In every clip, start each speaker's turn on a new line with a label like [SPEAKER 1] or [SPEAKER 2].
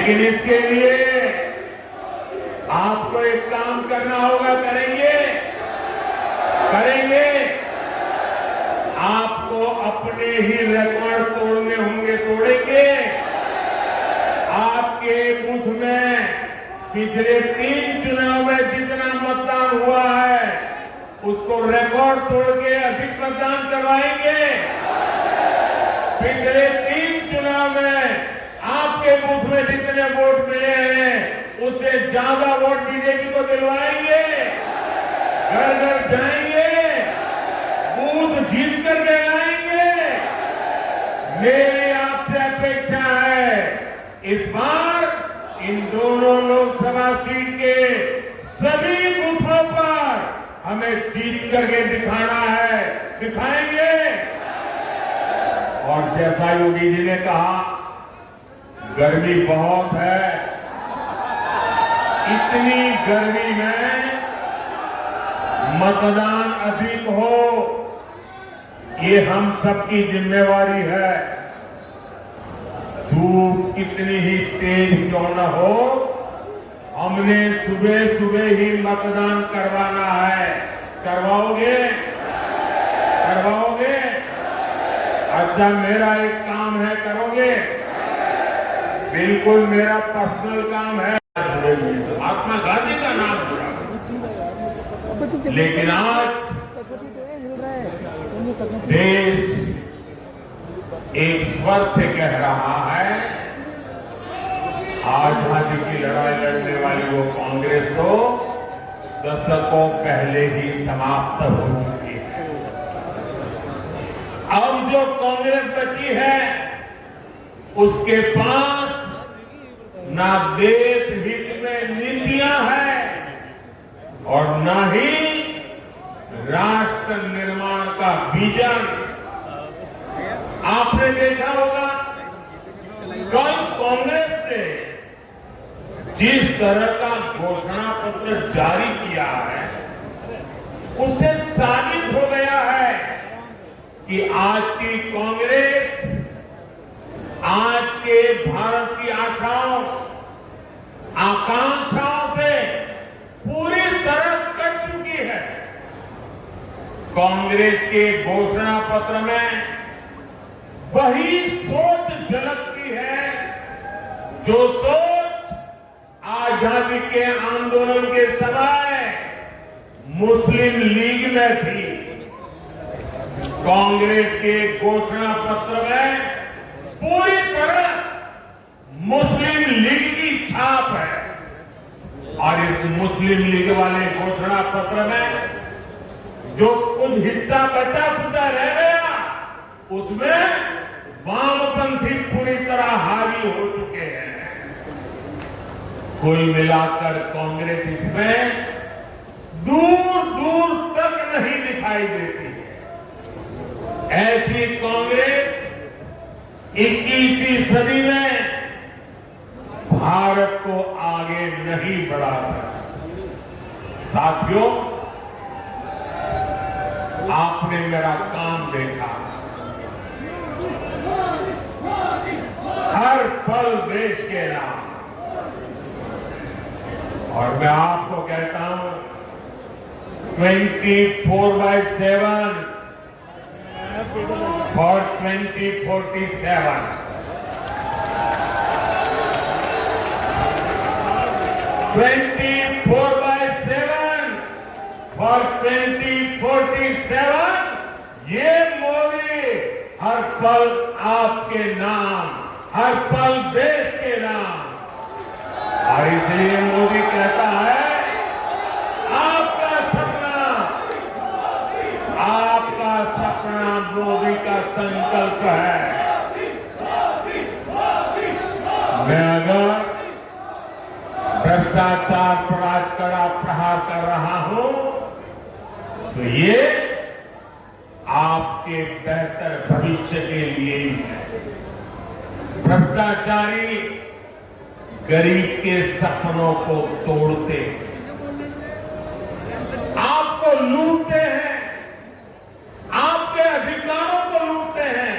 [SPEAKER 1] लेकिन इसके लिए आपको एक काम करना होगा, करेंगे करेंगे आपको अपने ही रिकॉर्ड तोड़ने होंगे, तोड़ेंगे। आपके बूथ में पिछले 3 चुनाव में जितना मतदान हुआ है उसको रिकॉर्ड तोड़ के अधिक मतदान करवाएंगे। पिछले 3 चुनाव में आपके बूथ में जितने वोट मिले हैं उससे ज्यादा वोट बीजेपी को दिलवाएंगे। घर घर जाएंगे, बूथ जीत करके लाएंगे। मेरी आपसे अपेक्षा है इस बार इन दोनों लोकसभा सीट के सभी बूथों पर हमें जीत करके दिखाना है, दिखाएंगे। और जैसा योगी जी ने कहा, गर्मी बहुत है, इतनी गर्मी में मतदान अधिक हो ये हम सबकी जिम्मेवारी है। धूप कितनी ही तेज क्यों न हो, हमने सुबह सुबह ही मतदान करवाना है। करवाओगे? करवाओगे? अच्छा, मेरा एक काम है, करोगे? बिल्कुल मेरा पर्सनल काम है। महात्मा गांधी का नाम जुड़ा, लेकिन आज देश एक स्वर से कह रहा है, आजादी की लड़ाई लड़ने वाली वो कांग्रेस तो दशकों पहले ही समाप्त हो चुकी है। अब जो कांग्रेस बची है उसके पास ना देश हित में नीतियां हैं और ना ही राष्ट्र निर्माण का विजन। आपने देखा होगा कल कांग्रेस ने जिस तरह का घोषणा पत्र जारी किया है उससे साबित हो गया है कि आज की कांग्रेस आज के भारत की आशाओं आकांक्षाओं से पूरी तरह कट चुकी है। कांग्रेस के घोषणा पत्र में वही सोच झलकती है जो सोच आजादी के आंदोलन के समय मुस्लिम लीग में थी। कांग्रेस के घोषणा पत्र में पूरी तरह मुस्लिम लीग की छाप है और इस मुस्लिम लीग वाले घोषणा पत्र में जो कुछ हिस्सा बचा खुचा रह गया उसमें वामपंथी पूरी तरह हावी हो चुके हैं। कुल मिलाकर कांग्रेस इसमें दूर दूर तक नहीं दिखाई देती है। ऐसी कांग्रेस 21वीं सदी में भारत को आगे नहीं बढ़ा सकती। साथियों, आपने मेरा काम देखा, हर पल देश के नाम। और मैं आपको कहता हूं 24/7 for 2047 24/7 for 2047 ये मोदी हर पल आपके नाम, हर पल देश के नाम। और इसलिए मोदी कहता है आपका सपना मोदी का संकल्प है। मैं अगर भ्रष्टाचार पर आज कड़ा प्रहार कर रहा हूं तो ये आपके बेहतर भविष्य के लिए ही है। भ्रष्टाचारी गरीब के सपनों को तोड़ते हैं, आपको लूटते हैं, आपके अधिकारों को लूटते हैं,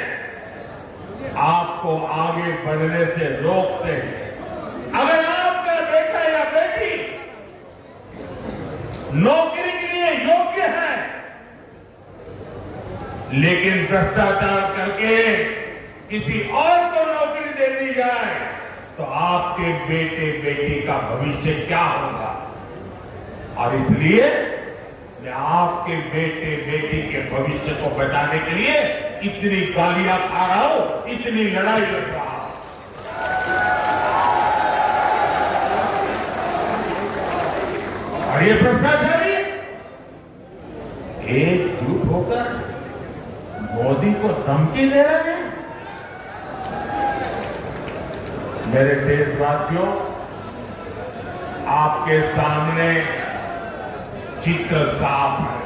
[SPEAKER 1] आपको आगे बढ़ने से रोकते हैं। नौकरी के लिए योग्य है, लेकिन भ्रष्टाचार करके किसी और को नौकरी दे दी जाए तो आपके बेटे बेटी का भविष्य क्या होगा। और इसलिए मैं आपके बेटे बेटी के भविष्य को बचाने के लिए इतनी गालियां खा रहा हूं, इतनी लड़ाई लड़ रहा हूं। और ये भ्रष्टाचारी एकजुट होकर मोदी को धमकी दे रहे हैं। मेरे देशवासियों, आपके सामने चित्र साफ है।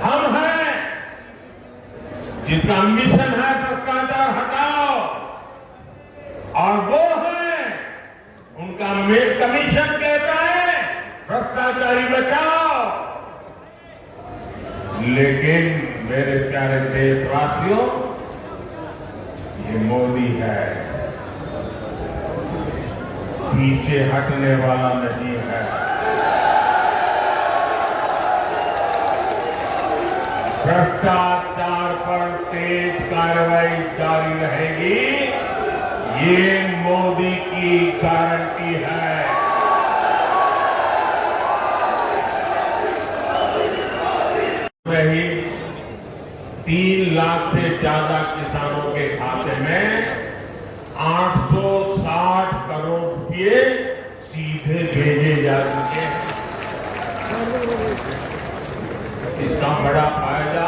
[SPEAKER 1] हम हैं जिसका मिशन है भ्रष्टाचार हटाओ, और वो है उनका कमीशन कहता है भ्रष्टाचारी बचाओ। लेकिन मेरे प्यारे देशवासियों, ये मोदी है, पीछे हटने वाला नहीं है। भ्रष्टाचार पर तेज कार्रवाई जारी रहेगी, ये मोदी की गारंटी है। ही 3 लाख से ज्यादा किसानों के खाते में 860 करोड़ रुपए सीधे भेजे जा चुके हैं। इसका बड़ा फायदा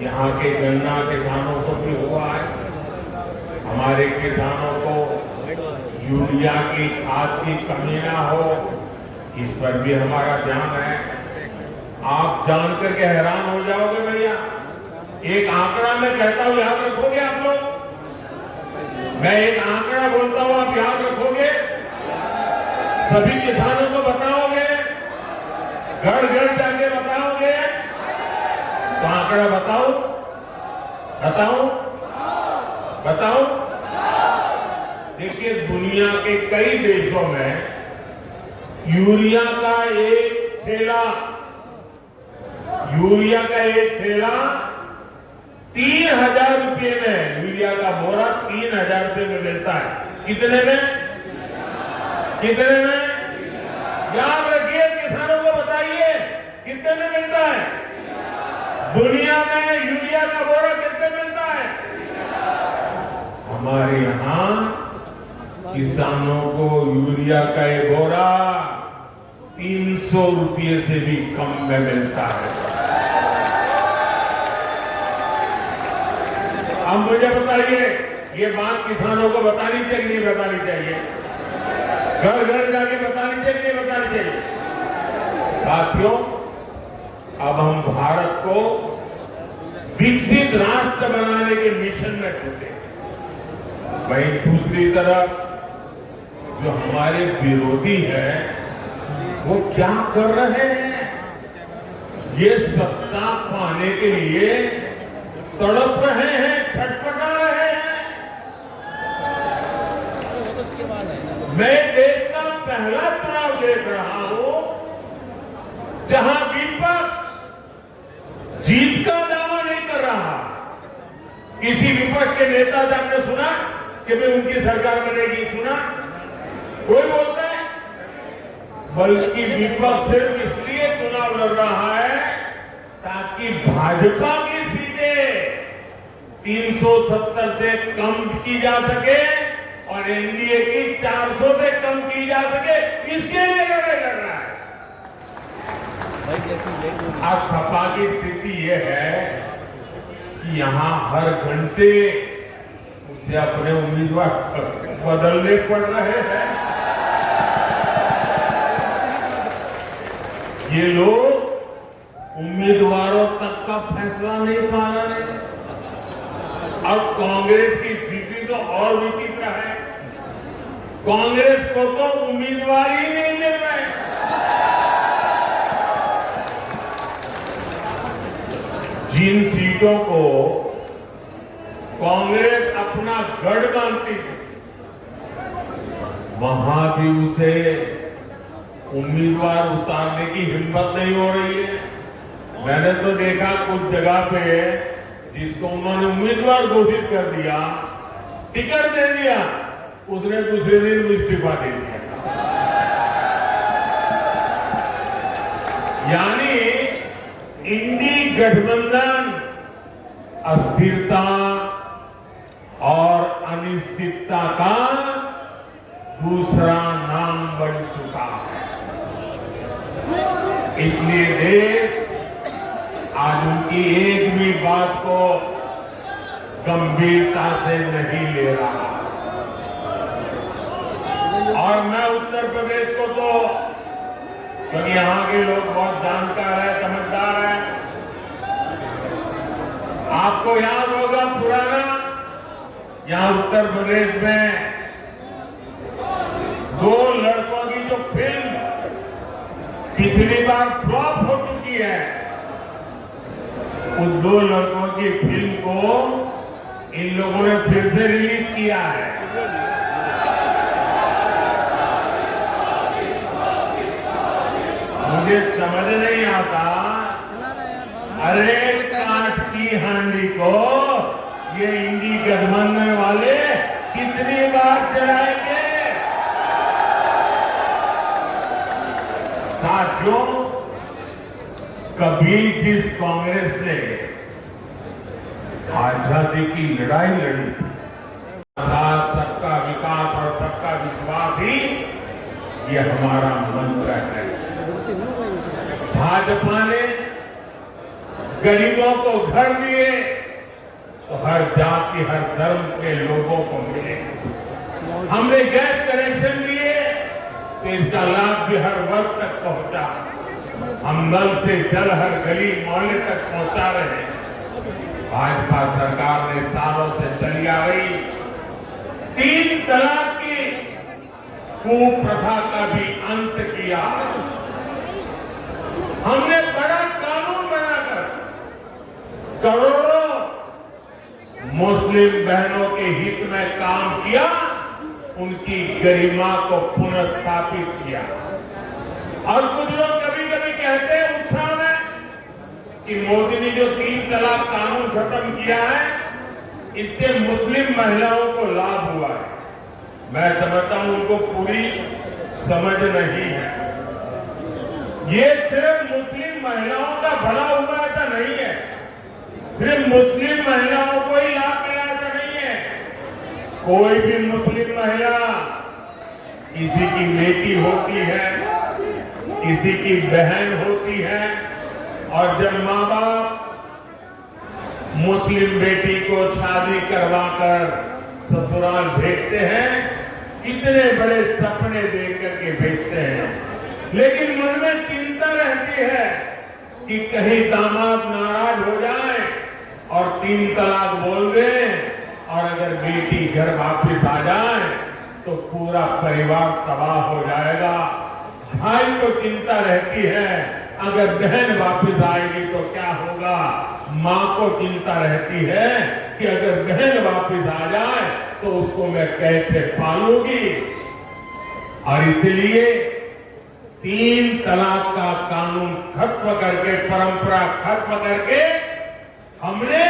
[SPEAKER 1] यहाँ के गन्ना किसानों को भी हुआ है। हमारे किसानों को यूरिया की खाद की कमी ना हो, इस पर भी हमारा ध्यान है। आप जान करके हैरान हो जाओगे भैया, एक आंकड़ा मैं कहता हूं, याद रखोगे आप लोग। मैं एक आंकड़ा बोलता हूं, आप याद रखोगे, सभी किसानों को बताओगे, घर घर जाके बताओगे। तो आंकड़ा बताओ, बताओ, बताओ। देखिए, दुनिया के कई देशों में यूरिया का एक थैला 3,000 रुपये में, यूरिया का बोरा 3,000 रुपये में मिलता है। कितने में? कितने में? याद रखिए, किसानों को बताइए कितने में मिलता है। दुनिया में यूरिया का बोरा कितने मिलता है? हमारे यहां किसानों को यूरिया का ये बोरा 300 रुपये से भी कम में मिलता है। अब मुझे बताइए, ये बात किसानों को बतानी चाहिए, नहीं बतानी चाहिए? घर घर जाके बतानी चाहिए, नहीं बतानी चाहिए? साथियों, अब हम भारत को विकसित राष्ट्र बनाने के मिशन में जुटे। वहीं दूसरी तरफ जो हमारे विरोधी है, वो क्या कर रहे हैं? ये सत्ता पाने के लिए तड़प रहे हैं, छटपटा रहे हैं। मैं देश का पहला चुनाव देख रहा हूं जहां विपक्ष जीत का दावा नहीं कर रहा। किसी विपक्ष के नेता से आपने सुना कि भाई उनकी सरकार बनेगी? सुना? कोई बोलता है? बल्कि विपक्ष सिर्फ इसलिए चुनाव लड़ रहा है ताकि भाजपा की सीटें 370 से कम की जा सके और एनडीए की 400 से कम की जा सके, इसके लिए लड़ाई लड़ रहा है। आज सपा की स्थिति यह है कि यहां हर घंटे उसे अपने उम्मीदवार बदलने पड़ रहे हैं। ये लोग उम्मीदवारों तक का फैसला नहीं पा रहे। अब कांग्रेस की स्थिति तो और विचित्र है। कांग्रेस को तो उम्मीदवार ही नहीं मिल रहे। जिन सीटों को कांग्रेस अपना गढ़ मानती थी, वहां भी उसे उम्मीदवार उतारने की हिम्मत नहीं हो रही है। मैंने तो देखा कुछ जगह पे जिसको उन्होंने उम्मीदवार घोषित कर दिया, टिकट दे दिया, उसने दूसरे दिन इस्तीफा दे दिया। यानी इंडी गठबंधन अस्थिरता और अनिश्चितता का दूसरा नाम बन चुका है। इसलिए देश आज उनकी एक भी बात को गंभीरता से नहीं ले रहा। और मैं उत्तर प्रदेश को तो, क्योंकि यहां के लोग बहुत जानकार है, समझदार है, आपको याद होगा पुराना, यहां उत्तर प्रदेश में 2 लड़कों की जो फिल्म पिछली बार फ्लॉप हो चुकी है, उस 2 लड़कों की फिल्म को इन लोगों ने फिर से रिलीज किया है। मुझे समझ नहीं आता, अरे काठ की हांडी को ये इंडी गठबंधन वाले कितनी बार चलाएंगे। साथियों, कभी जिस कांग्रेस ने आजादी की लड़ाई लड़ी, सबका विकास और सबका विश्वास ही ये हमारा मंत्र है। भाजपा ने गरीबों को घर दिए तो हर जाति हर धर्म के लोगों को मिले। हमने गैस कनेक्शन दिए तो इसका लाभ भी हर वर्ग तक पहुंचा। हम नल से जल हर गली मोहल्ले तक पहुंचा रहे हैं। भाजपा सरकार ने सालों से चली आ रही 3 तलाक की कुप्रथा का भी अंत किया। हमने बड़ा कानून बनाकर करोड़ों मुस्लिम बहनों के हित में काम किया, उनकी गरिमा को पुनर्स्थापित किया। और कुछ लोग कभी कभी कहते हैं उत्साह में कि मोदी ने जो 3 तलाक कानून खत्म किया है, इससे मुस्लिम महिलाओं को लाभ हुआ है। मैं समझता हूं उनको पूरी समझ नहीं है। ये सिर्फ मुस्लिम महिलाओं का भला हुआ ऐसा नहीं है, सिर्फ मुस्लिम महिलाओं को ही लाभ मिला ऐसा नहीं है। कोई भी मुस्लिम महिला, किसी की बेटी होती है, किसी की बहन होती है, और जब माँ बाप मुस्लिम बेटी को शादी करवाकर ससुराल भेजते हैं, कितने बड़े सपने देख करके भेजते हैं, लेकिन मन में चिंता रहती है कि कहीं दामाद नाराज हो जाए और 3 तलाक बोल दें, और अगर बेटी घर वापस आ जाए तो पूरा परिवार तबाह हो जाएगा। भाई को चिंता रहती है, अगर बहन वापस आएगी तो क्या होगा। माँ को चिंता रहती है कि अगर बहन वापस आ जाए तो उसको मैं कैसे पालूंगी। और इसलिए 3 तलाक का कानून खत्म करके, परंपरा खत्म करके, हमने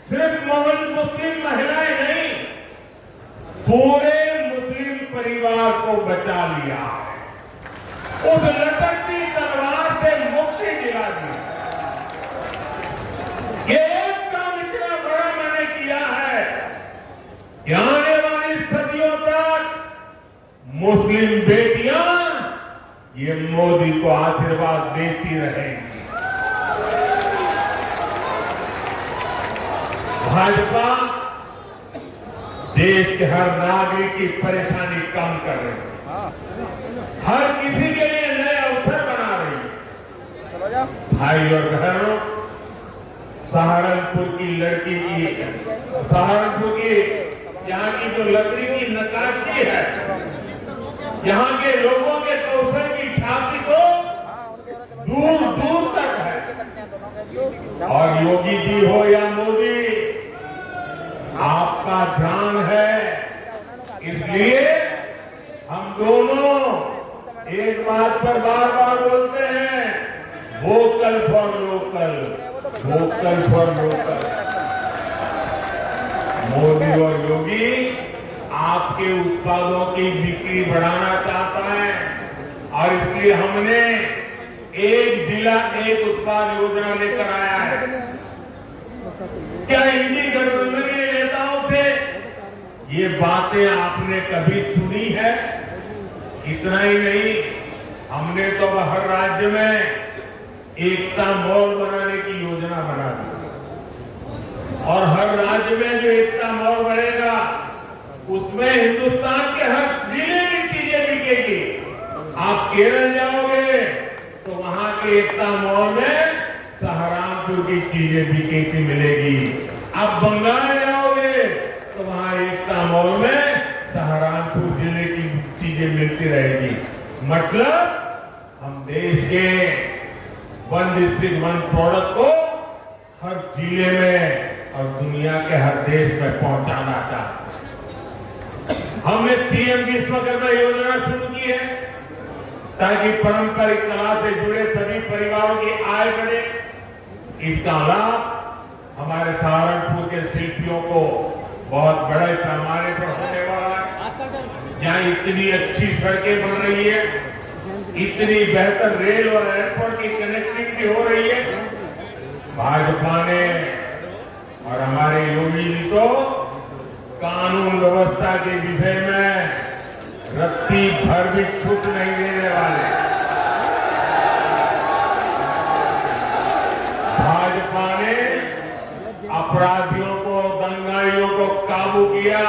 [SPEAKER 1] सिर्फ मुस्लिम महिलाएं नहीं, पूरे मुस्लिम परिवार को बचा लिया है। उस लटकती तलवार से मुक्ति दिला दी। ये एक काम इतना बड़ा मैंने किया है कि आने वाली सदियों तक मुस्लिम बेटियां ये मोदी को आशीर्वाद देती रहेंगी। भाजपा देश के हर नागरिक की परेशानी कम कर रही है, हर किसी के लिए नए अवसर बना रही है। भाई और बहनों, सहारनपुर की लड़की की, सहारनपुर की यहाँ की जो लकड़ी की नक्काशी है, यहाँ के लोगों के कौशल की ख्याति को दूर दूर तक है। और योगी जी हो या मोदी, आपका ध्यान है, इसलिए हम दोनों एक बार बात पर बार बार बोलते हैं, vocal for local, vocal for local. Modi और योगी आपके उत्पादों की बिक्री बढ़ाना चाहता है और इसलिए हमने एक जिला एक उत्पाद योजना लेकर आया है। क्या इनकी गठबंधन के नेताओं से ये बातें आपने कभी सुनी है? इतना ही नहीं, हमने तो हर राज्य में एकता मॉल बनाने की योजना बना दी और हर राज्य में जो एकता मॉल बनेगा उसमें हिंदुस्तान के हर जिले की चीजें बिकेगी। आप केरल जाओगे तो वहां के एकता मॉल में सहारनपुर की चीजें बिकेती मिलेगी। आप बंगाल जाओगे तो वहां एकता मॉल में सहारनपुर जिले की चीजें मिलती रहेगी। मतलब हम देश के वन डिस्ट्रिक्ट वन प्रोडक्ट को हर जिले में और दुनिया के हर देश में पहुंचाना चाहते हैं। हमने पीएम विश्वकर्मा योजना शुरू की है ताकि पारंपरिक कला से जुड़े सभी परिवारों की आय बढ़े। इसका लाभ हमारे सहारनपुर के शिल्पियों को बहुत बड़े पैमाने पर होने वाला है। यहाँ इतनी अच्छी सड़कें बन रही है, इतनी बेहतर रेल और एयरपोर्ट की कनेक्टिविटी हो रही है। भाजपा ने और हमारे योगी जी तो कानून व्यवस्था के विषय में रत्ती भर भी छूट नहीं देने वाले। भाजपा ने अपराधियों को, दंगाइयों को काबू किया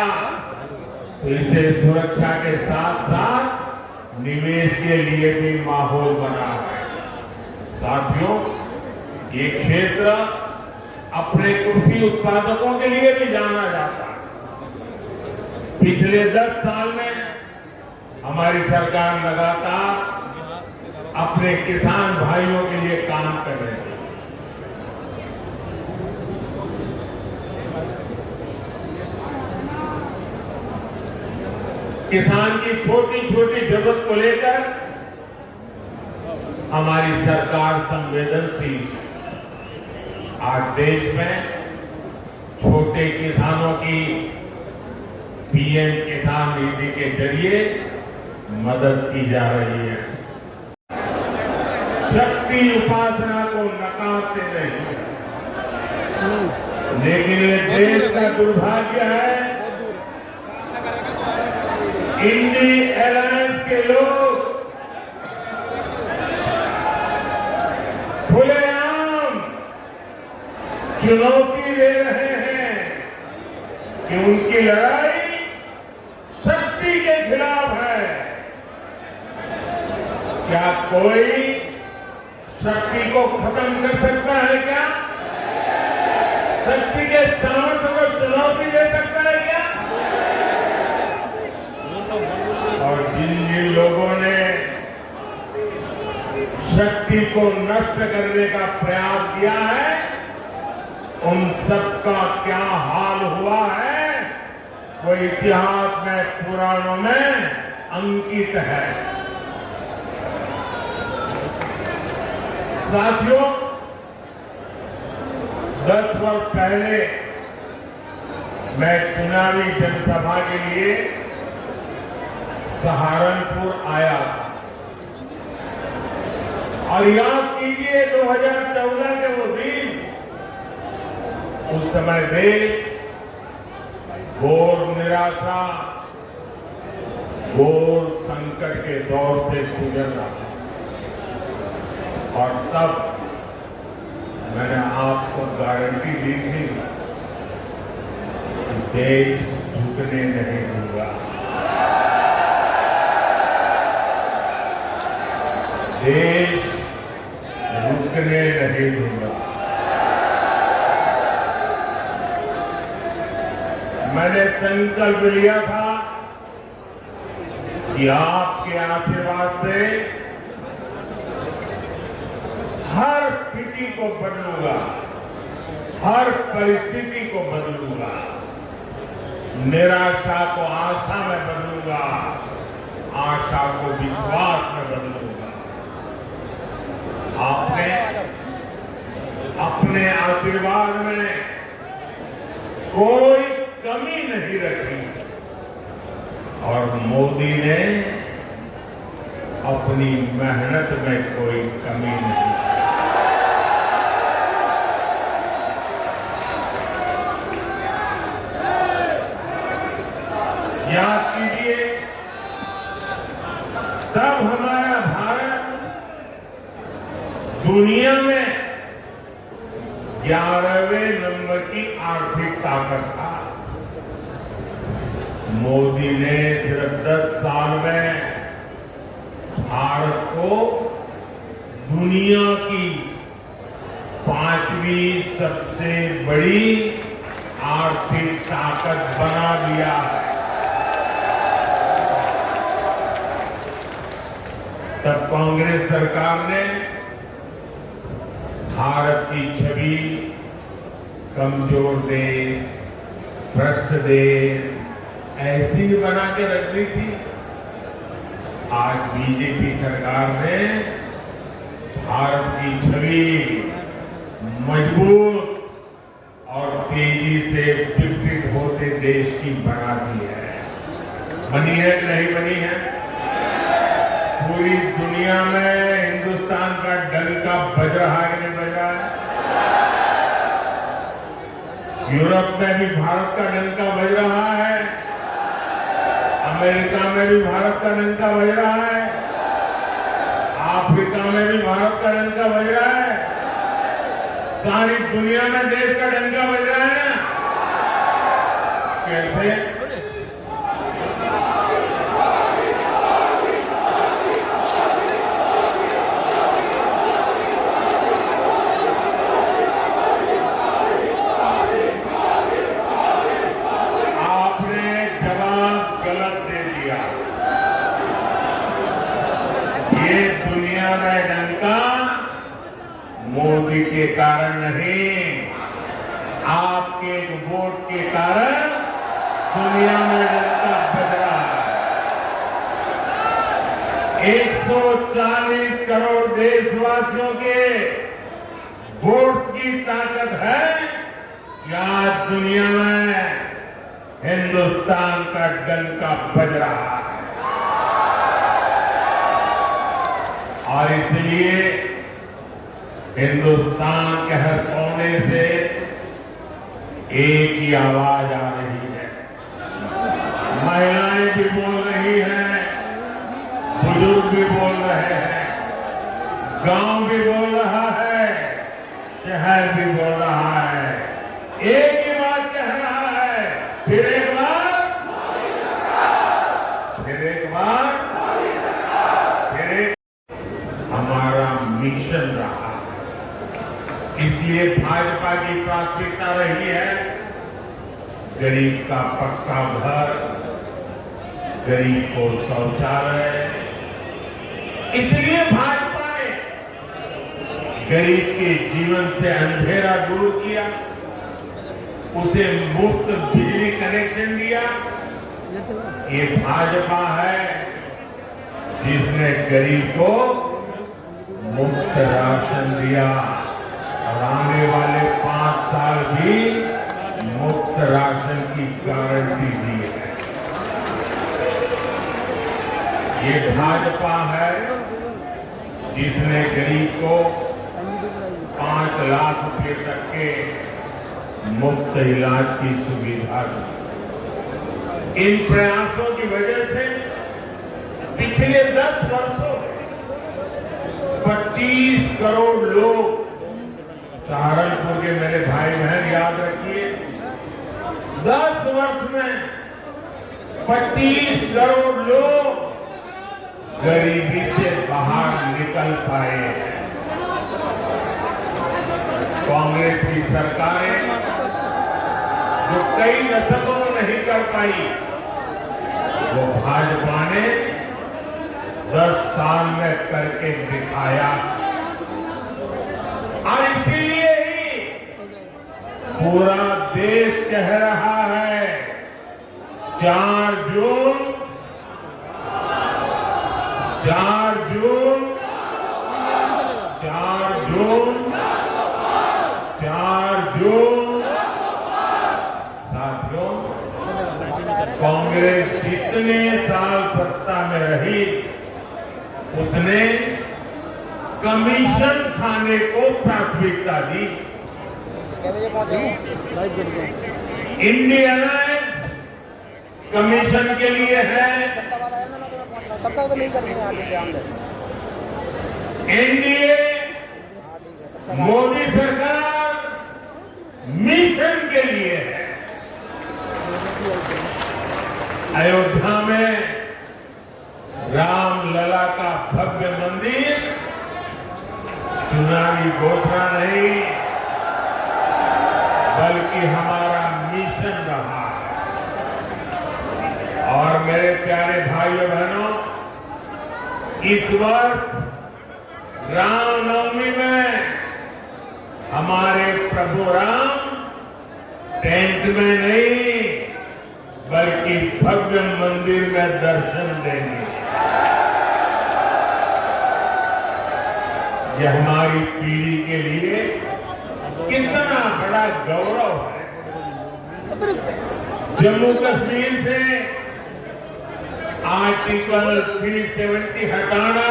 [SPEAKER 1] तो इसे सुरक्षा के साथ साथ निवेश के लिए भी माहौल बना है। साथियों, ये क्षेत्र अपने कृषि उत्पादकों के लिए भी जाना जाता है। पिछले 10 साल में हमारी सरकार लगातार अपने किसान भाइयों के लिए काम कर रही है। किसान की छोटी छोटी जरूरत को लेकर हमारी सरकार संवेदनशील है। आज देश में छोटे किसानों की पीएम किसान निधि के जरिए मदद की जा रही है। शक्ति उपासना को नकारते नहीं, लेकिन ये देश का दुर्भाग्य है, इंडी अलायंस के लोग खुलेआम चुनौती दे रहे हैं कि उनकी लड़ाई शक्ति के खिलाफ है। क्या कोई शक्ति को खत्म कर सकता है? क्या शक्ति के सामर्थ्य को चुनौती दे सकता है? क्या? और जिन जिन लोगों ने शक्ति को नष्ट करने का प्रयास किया है, उन सबका क्या हाल हुआ है वो इतिहास में, पुराणों में अंकित है। साथियों, 10 वर्ष पहले मैं चुनावी जनसभा के लिए सहारनपुर आया और याद कीजिए 2014 के वो दिन, उस समय देश घोर निराशा, घोर संकट के दौर से गुजर रहा था और तब मैंने आपको गारंटी दी थी कि देश झुकने नहीं दूंगा, देश रुकने नहीं दूंगा। मैंने संकल्प लिया था कि आपके आशीर्वाद से हर स्थिति को बदलूंगा, हर परिस्थिति को बदलूंगा, निराशा को आशा में बदलूंगा, आशा को विश्वास में बदलूंगा। आपने अपने आशीर्वाद में कोई कमी नहीं रखी और मोदी ने अपनी मेहनत में कोई कमी नहीं। याद कीजिए, तब हमारा भारत दुनिया में 11वें नंबर की आर्थिक ताकत था। मोदी ने सिर्फ 10 साल में भारत को दुनिया की 5वीं सबसे बड़ी आर्थिक ताकत बना दिया है। तब कांग्रेस सरकार ने भारत की छवि कमजोर देश, भ्रष्ट देश ऐसी ही बना के रख दी थी। आज बीजेपी सरकार ने भारत की छवि मजबूत और तेजी से विकसित होते देश की बना दी है। बनी है कि नहीं बनी है? पूरी दुनिया में हिंदुस्तान का डंका बज रहा है कि नहीं बज रहा है? यूरोप में भी भारत का डंका बज रहा है, अमेरिका में भी भारत का डंका बज रहा है, अफ्रीका में भी भारत का डंका बज रहा है, सारी दुनिया में देश का डंका बज रहा है ना। कैसे? ये दुनिया में डंका मोदी के कारण नहीं, आपके वोट के कारण दुनिया में डंका बज रहा है। 140 करोड़ देशवासियों के वोट की ताकत है कि आज दुनिया में हिंदुस्तान का डंका बज रहा है। और इसलिए हिंदुस्तान के हर कोने से एक ही आवाज आ रही है। महिलाएं भी बोल रही हैं, बुजुर्ग भी बोल रहे हैं, गांव भी बोल रहा है, शहर भी बोल रहा है। एक ही बात कह रहा है, फिर एक बार, फिर एक बार, फिर एक हमारा मिशन रहा है। इसलिए भाजपा की प्राथमिकता रही है गरीब का पक्का घर, गरीब को शौचालय। इसलिए भाजपा ने गरीब के जीवन से अंधेरा दूर किया, उसे मुफ्त बिजली कनेक्शन दिया। ये भाजपा है जिसने गरीब को मुफ्त राशन दिया और आने वाले 5 साल भी मुफ्त राशन की गारंटी दी है। ये भाजपा है जिसने गरीब को 5 लाख रुपए तक के मुफ्त इलाज की सुविधा दी। इन प्रयासों की वजह से पिछले 10 वर्षों में 25 करोड़ लोग, सहारनपुर के मेरे भाई बहन याद रखिए, 10 वर्ष में 25 करोड़ लोग गरीबी से बाहर निकल पाए हैं। कांग्रेस की सरकारें जो कई दशकों में नहीं कर पाई, वो भाजपा ने 10 साल में करके दिखाया। और इसीलिए ही पूरा देश कह रहा है 4 जून 4 जून 4 जून साथियों, कांग्रेस जितने साल सत्ता में रही उसने कमीशन खाने को प्राथमिकता दी। इंडिया अलायंस कमीशन के लिए है, एनडीए मोदी सरकार मिशन के लिए है। अयोध्या में रामलला का भव्य मंदिर चुनावी घोषणा नहीं बल्कि हमारा मिशन रहा है। और मेरे प्यारे भाइयों बहनों, इस वर्ष रामनवमी में हमारे प्रभु राम टेंट में नहीं बल्कि भव्य मंदिर में दर्शन देंगे। यह हमारी पीढ़ी के लिए कितना बड़ा गौरव है। जम्मू कश्मीर से आर्टिकल 370 हटाना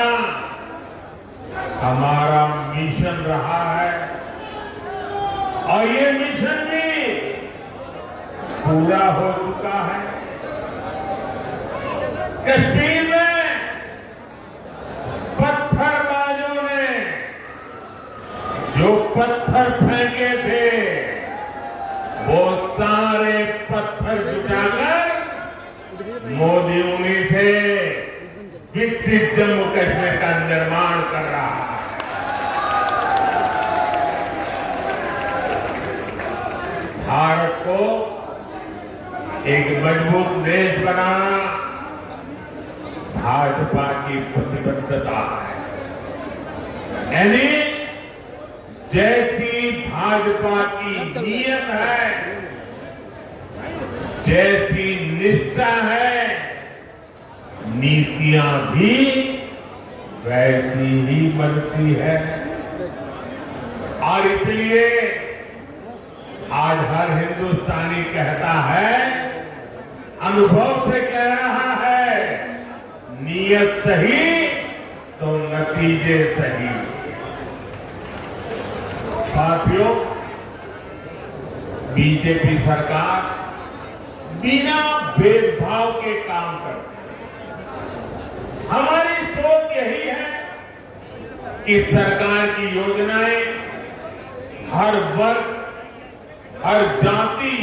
[SPEAKER 1] हमारा मिशन रहा है और ये मिशन भी पूरा हो चुका है। कश्मीर में पत्थरबाजों ने जो पत्थर फेंके थे वो सारे पत्थर जुटाकर मोदी उन्हीं से विकसित जम्मू कश्मीर का निर्माण कर रहा है। भारत को एक मजबूत देश बनाना भाजपा की प्रतिबद्धता है। यानी जैसी भाजपा की नीयत है, जैसी निष्ठा है, नीतियां भी वैसी ही बनती है। और इसलिए आज हर हिंदुस्तानी कहता है, अनुभव से कह रहा है, नीयत सही तो नतीजे सही। साथियों, बीजेपी सरकार बिना भेदभाव के काम करती है। हमारी सोच यही है कि सरकार की योजनाएं हर वर्ग, हर जाति,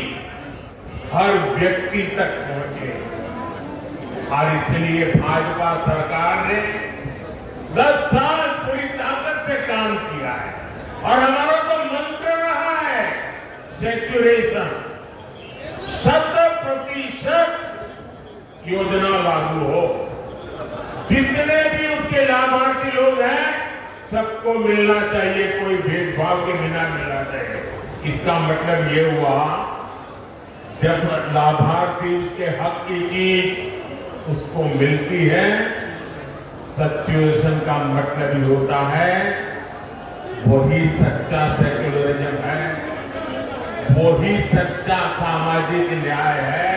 [SPEAKER 1] हर व्यक्ति तक पहुंचे। और इसलिए भाजपा सरकार ने 10 साल पूरी ताकत से काम किया है और हमारा तो मंत्र रहा है सेचुरेशन, 100% योजना लागू हो। जितने भी उसके लाभार्थी लोग हैं सबको मिलना चाहिए, कोई भेदभाव के बिना मिलना चाहिए। इसका मतलब ये हुआ जब लाभार्थी उसके हक की चीज उसको मिलती है, सच्युएशन का मतलब ही होता है वही सच्चा सेक्युलरिज्म है, वही सच्चा सामाजिक न्याय है।